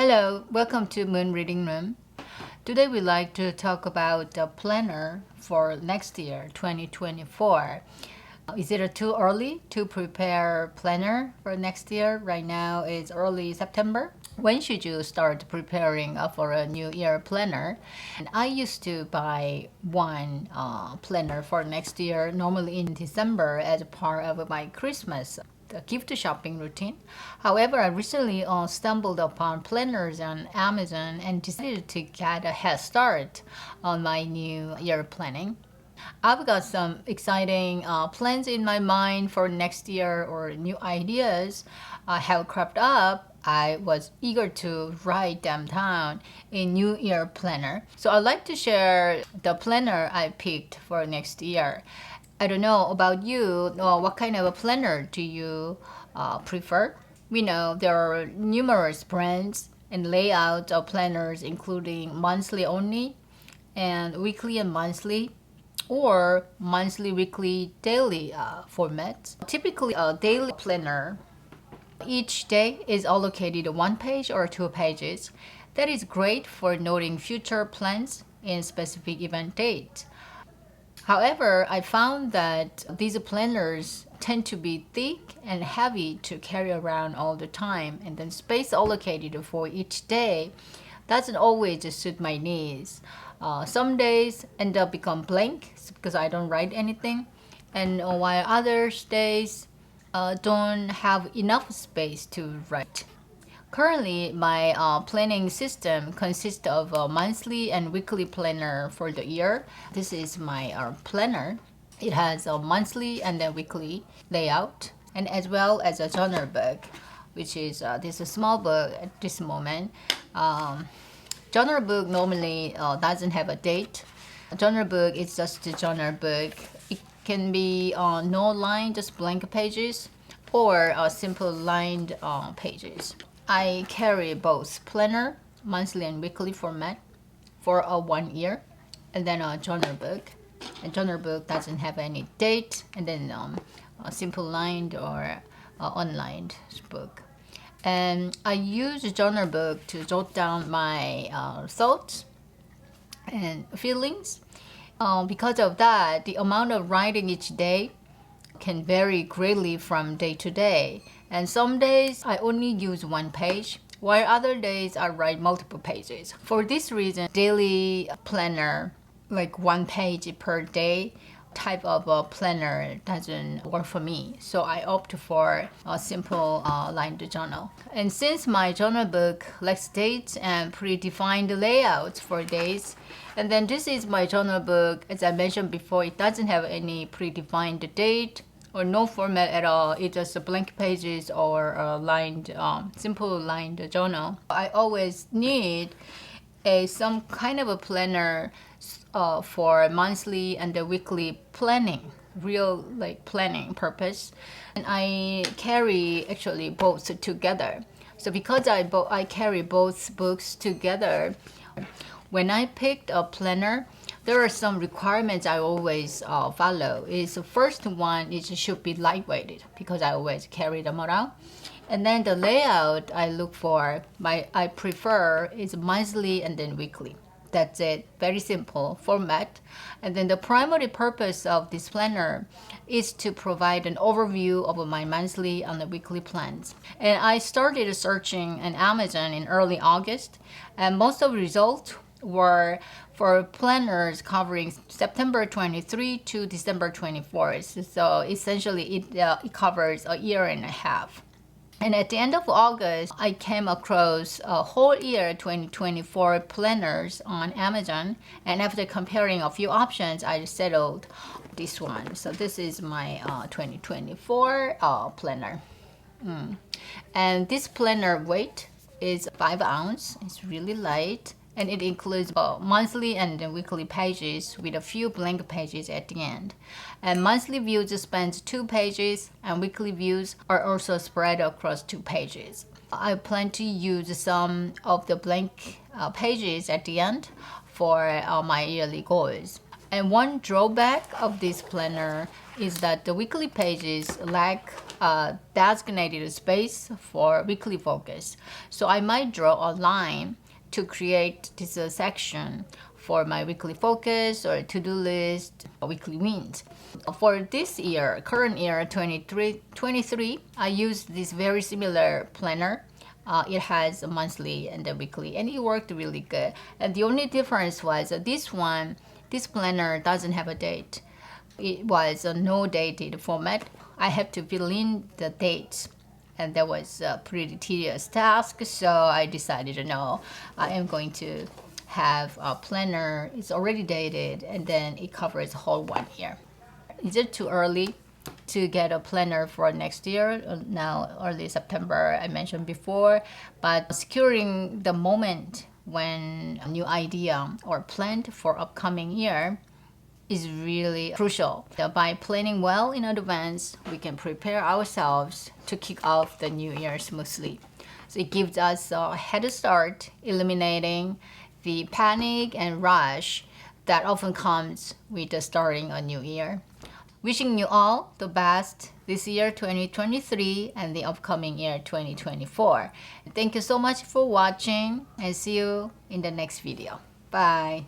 Hello, welcome to Moon Reading Room. Today we'd like to talk about the planner for next year, 2024. Is it too early to prepare planner for next year? Right now it's early September. When should you start preparing for a new year planner? And I used to buy one planner for next year, normally in December as a part of my Christmas gift shopping routine. However, I recently stumbled upon planners on Amazon and decided to get a head start on my new year planning. I've got some exciting plans in my mind for next year or new ideas have cropped up. I was eager to write them down in New Year planner. So I'd like to share the planner I picked for next year. I don't know about you, what kind of a planner do you prefer? We know there are numerous brands and layouts of planners including monthly only and weekly and monthly or monthly, weekly, daily formats. Typically a daily planner, each day is allocated one page or 2 pages. That is great for noting future plans and specific event dates. However, I found that these planners tend to be thick and heavy to carry around all the time, and then space allocated for each day doesn't always suit my needs. Some days end up become blank because I don't write anything, and while other days don't have enough space to write. Currently, my planning system consists of a monthly and weekly planner for the year. This is my planner. It has a monthly and a weekly layout, and as well as a journal book, which is this is a small book at this moment. Journal book normally doesn't have a date. A journal book is just a journal book. It can be no line, just blank pages, or simple lined pages. I carry both planner, monthly and weekly format for 1 year, and then a journal book. A journal book doesn't have any date, and then a simple lined or unlined book. And I use a journal book to jot down my thoughts and feelings. Because of that, the amount of writing each day can vary greatly from day to day. And some days I only use 1 page, while other days I write multiple pages. For this reason, daily planner, like 1 page per day type of a planner doesn't work for me. So I opt for a simple lined journal. And since my journal book lacks dates and predefined layouts for days, and then this is my journal book, as I mentioned before, it doesn't have any predefined date or no format at all. It's just blank pages or a lined, simple lined journal. I always need some kind of a planner for monthly and the weekly planning, real like planning purpose. And I carry actually both together. So because I carry both books together, when I picked a planner, there are some requirements I always follow. Is the first one is it should be lightweighted because I always carry them around. And then the layout I look for, I prefer is monthly and then weekly. That's it, very simple format. And then the primary purpose of this planner is to provide an overview of my monthly and the weekly plans. And I started searching on Amazon in early August, and most of the results were for planners covering September 23 to December 24. So essentially it covers a year and a half. And at the end of August, I came across a whole year 2024 planners on Amazon. And after comparing a few options, I settled this one. So this is my 2024 planner. And this planner weight is 5 ounces. It's really light. And it includes monthly and weekly pages with a few blank pages at the end. And monthly views spans 2 pages, and weekly views are also spread across 2 pages. I plan to use some of the blank pages at the end for my yearly goals. And one drawback of this planner is that the weekly pages lack designated space for weekly focus. So I might draw a line to create this section for my weekly focus or to-do list, or weekly wins. For this year, current year 23, I used this very similar planner. It has a monthly and a weekly, and it worked really good. And the only difference was this planner doesn't have a date. It was a no dated format. I have to fill in the dates, and that was a pretty tedious task. So I decided, no, I am going to have a planner. It's already dated, and then it covers the whole 1 year. Is it too early to get a planner for next year? Now, early September, I mentioned before, but securing the moment when a new idea or plan for upcoming year is really crucial. By planning well in advance, we can prepare ourselves to kick off the new year smoothly. So it gives us a head start, eliminating the panic and rush that often comes with starting a new year. Wishing you all the best this year 2023 and the upcoming year 2024. Thank you so much for watching, and see you in the next video. Bye.